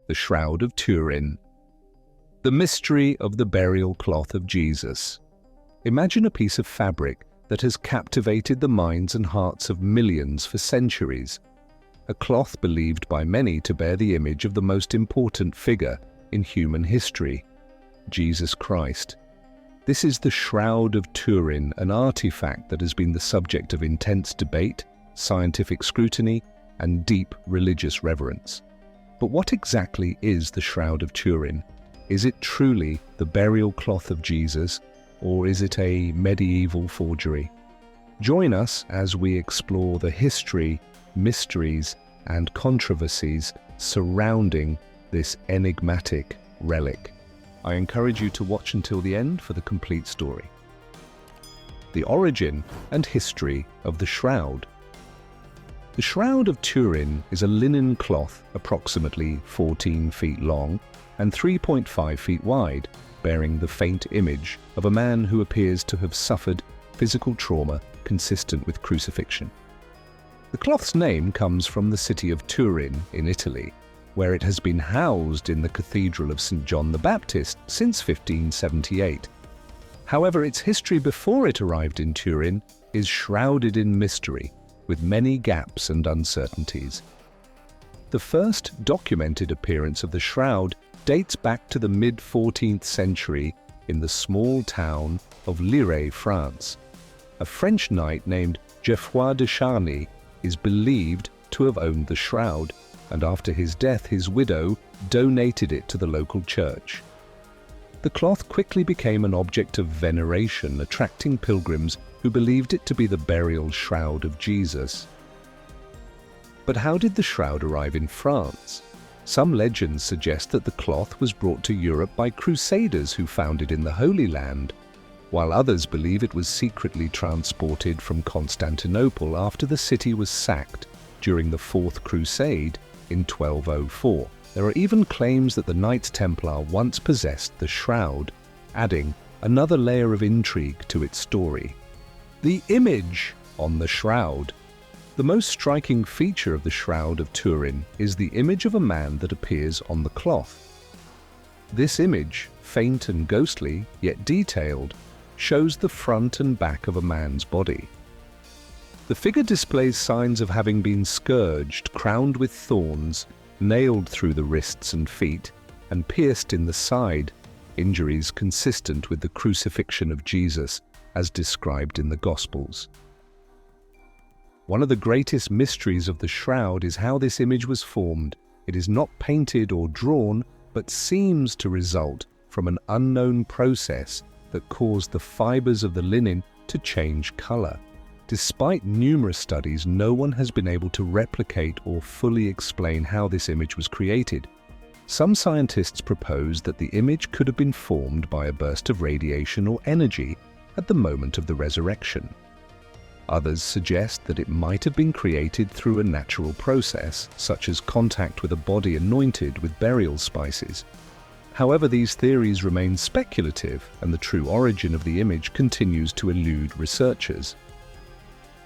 the Shroud of Turin. The mystery of the burial cloth of Jesus. Imagine a piece of fabric that has captivated the minds and hearts of millions for centuries. A cloth believed by many to bear the image of the most important figure in human history, Jesus Christ. This is the Shroud of Turin, an artifact that has been the subject of intense debate, scientific scrutiny, and deep religious reverence. But what exactly is the Shroud of Turin? Is it truly the burial cloth of Jesus, or is it a medieval forgery? Join us as we explore the history, mysteries, and controversies surrounding this enigmatic relic. I encourage you to watch until the end for the complete story. The origin and history of the shroud. The Shroud of Turin is a linen cloth approximately 14 feet long and 3.5 feet wide, bearing the faint image of a man who appears to have suffered physical trauma consistent with crucifixion. The cloth's name comes from the city of Turin in Italy, where it has been housed in the Cathedral of St. John the Baptist since 1578. However, its history before it arrived in Turin is shrouded in mystery, with many gaps and uncertainties. The first documented appearance of the shroud dates back to the mid-14th century in the small town of Lire, France. A French knight named Geoffroy de Charny is believed to have owned the shroud, and after his death his widow donated it to the local church. The cloth quickly became an object of veneration, attracting pilgrims who believed it to be the burial shroud of Jesus. But how did the shroud arrive in France? Some legends suggest that the cloth was brought to Europe by crusaders who found it in the Holy Land, while others believe it was secretly transported from Constantinople after the city was sacked during the Fourth Crusade in 1204. There are even claims that the Knights Templar once possessed the shroud, adding another layer of intrigue to its story. The image on the shroud. The most striking feature of the Shroud of Turin is the image of a man that appears on the cloth. This image, faint and ghostly, yet detailed, shows the front and back of a man's body. The figure displays signs of having been scourged, crowned with thorns, nailed through the wrists and feet, and pierced in the side, injuries consistent with the crucifixion of Jesus as described in the Gospels. One of the greatest mysteries of the shroud is how this image was formed. It is not painted or drawn, but seems to result from an unknown process that caused the fibers of the linen to change color. Despite numerous studies, no one has been able to replicate or fully explain how this image was created. Some scientists propose that the image could have been formed by a burst of radiation or energy at the moment of the resurrection. Others suggest that it might have been created through a natural process, such as contact with a body anointed with burial spices. However, these theories remain speculative, and the true origin of the image continues to elude researchers.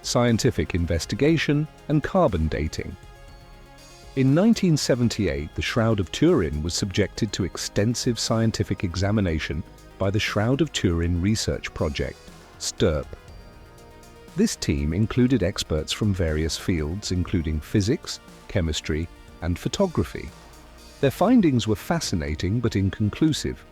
Scientific investigation and carbon dating. In 1978, the Shroud of Turin was subjected to extensive scientific examination by the Shroud of Turin Research Project, STURP. This team included experts from various fields, including physics, chemistry, and photography. Their findings were fascinating but inconclusive.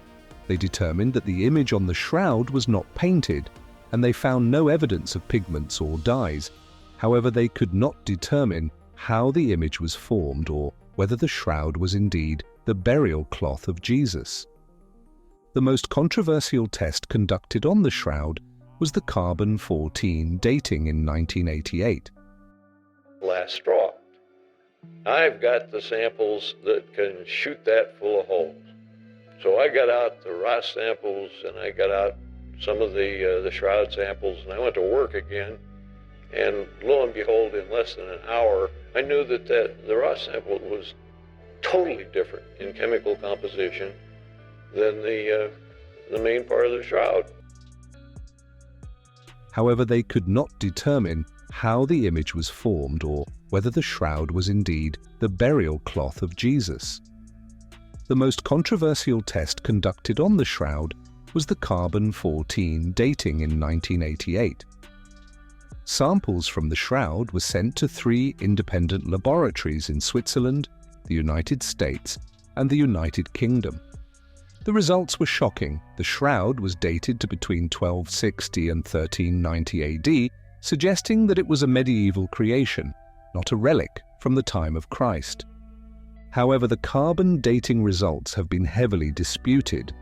They determined that the image on the shroud was not painted, and they found no evidence of pigments or dyes. However, they could not determine how the image was formed or whether the shroud was indeed the burial cloth of Jesus. The most controversial test conducted on the shroud was the carbon-14 dating in 1988. Last straw. I've got the samples that can shoot that full of holes. So I got out the Ross samples and I got out some of the shroud samples, and I went to work again. And lo and behold, in less than an hour, I knew that the Ross sample was totally different in chemical composition than the main part of the shroud. However, they could not determine how the image was formed or whether the shroud was indeed the burial cloth of Jesus. The most controversial test conducted on the shroud was the carbon-14 dating in 1988. Samples from the shroud were sent to 3 independent laboratories in Switzerland, the United States, and the United Kingdom. The results were shocking. The shroud was dated to between 1260 and 1390 AD, suggesting that it was a medieval creation, not a relic from the time of Christ. However, the carbon dating results have been heavily disputed.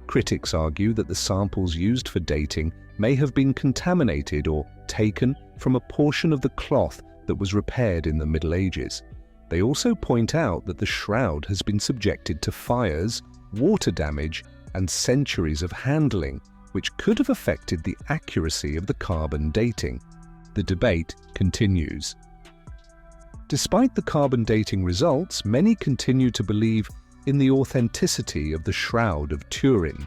Critics argue that the samples used for dating may have been contaminated or taken from a portion of the cloth that was repaired in the Middle Ages. They also point out that the shroud has been subjected to fires, water damage, and centuries of handling, which could have affected the accuracy of the carbon dating. The debate continues. Despite the carbon dating results, many continue to believe in the authenticity of the Shroud of Turin.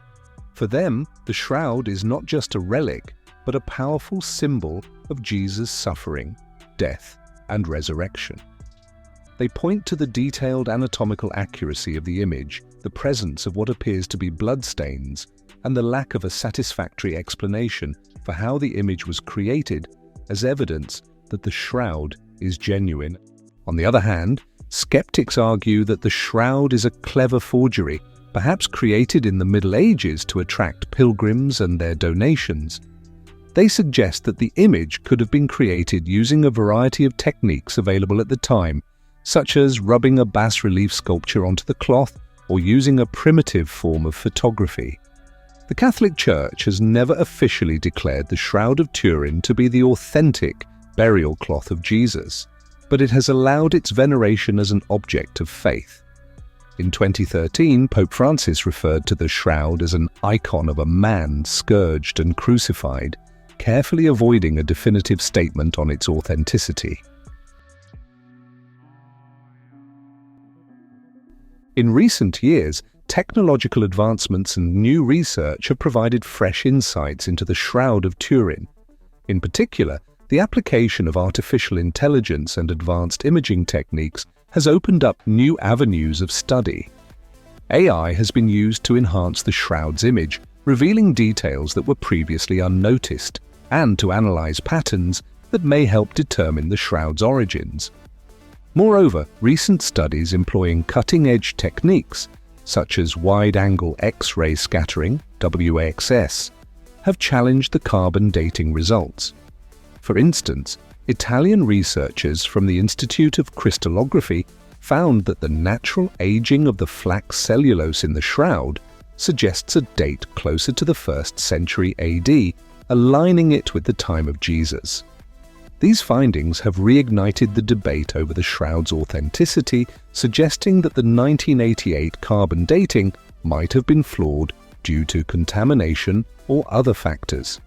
For them, the shroud is not just a relic, but a powerful symbol of Jesus' suffering, death, and resurrection. They point to the detailed anatomical accuracy of the image, the presence of what appears to be bloodstains, and the lack of a satisfactory explanation for how the image was created as evidence that the shroud is genuine. On the other hand, skeptics argue that the shroud is a clever forgery, perhaps created in the Middle Ages to attract pilgrims and their donations. They suggest that the image could have been created using a variety of techniques available at the time, such as rubbing a bas-relief sculpture onto the cloth or using a primitive form of photography. The Catholic Church has never officially declared the Shroud of Turin to be the authentic burial cloth of Jesus, but it has allowed its veneration as an object of faith. In 2013, Pope Francis referred to the shroud as an icon of a man scourged and crucified, carefully avoiding a definitive statement on its authenticity. In recent years, technological advancements and new research have provided fresh insights into the Shroud of Turin. In particular, the application of artificial intelligence and advanced imaging techniques has opened up new avenues of study. AI has been used to enhance the shroud's image, revealing details that were previously unnoticed, and to analyze patterns that may help determine the shroud's origins. Moreover, recent studies employing cutting-edge techniques, such as wide-angle X-ray scattering, WXS, have challenged the carbon dating results. For instance, Italian researchers from the Institute of Crystallography found that the natural aging of the flax cellulose in the shroud suggests a date closer to the 1st century AD, aligning it with the time of Jesus. These findings have reignited the debate over the shroud's authenticity, suggesting that the 1988 carbon dating might have been flawed due to contamination or other factors.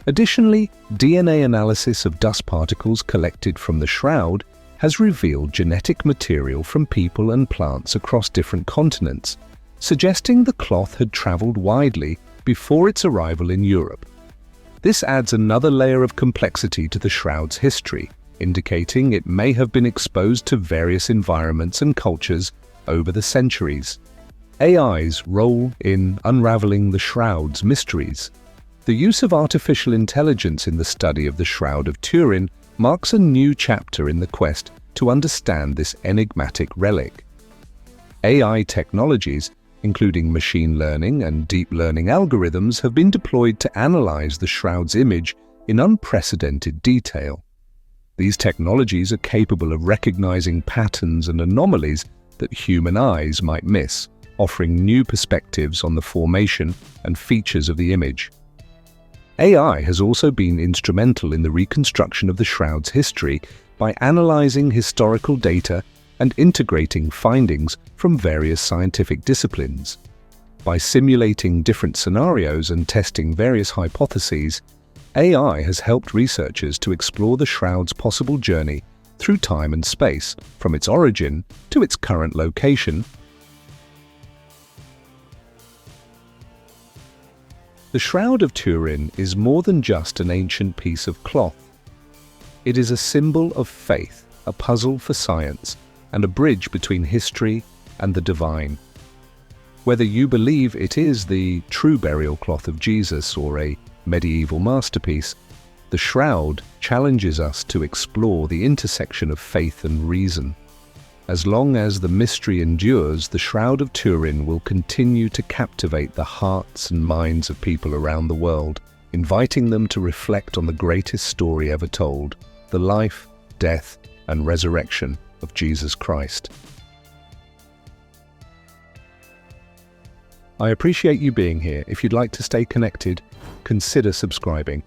Additionally, DNA analysis of dust particles collected from the shroud has revealed genetic material from people and plants across different continents, suggesting the cloth had traveled widely before its arrival in Europe. This adds another layer of complexity to the shroud's history, indicating it may have been exposed to various environments and cultures over the centuries. AI's role in unraveling the shroud's mysteries. The use of artificial intelligence in the study of the Shroud of Turin marks a new chapter in the quest to understand this enigmatic relic. AI technologies, including machine learning and deep learning algorithms, have been deployed to analyze the shroud's image in unprecedented detail. These technologies are capable of recognizing patterns and anomalies that human eyes might miss, offering new perspectives on the formation and features of the image. AI has also been instrumental in the reconstruction of the shroud's history by analyzing historical data and integrating findings from various scientific disciplines. By simulating different scenarios and testing various hypotheses, AI has helped researchers to explore the shroud's possible journey through time and space, from its origin to its current location. The Shroud of Turin is more than just an ancient piece of cloth. It is a symbol of faith, a puzzle for science, and a bridge between history and the divine. Whether you believe it is the true burial cloth of Jesus or a medieval masterpiece, the Shroud challenges us to explore the intersection of faith and reason. As long as the mystery endures, the Shroud of Turin will continue to captivate the hearts and minds of people around the world, inviting them to reflect on the greatest story ever told, the life, death, and resurrection of Jesus Christ. I appreciate you being here. If you'd like to stay connected, consider subscribing.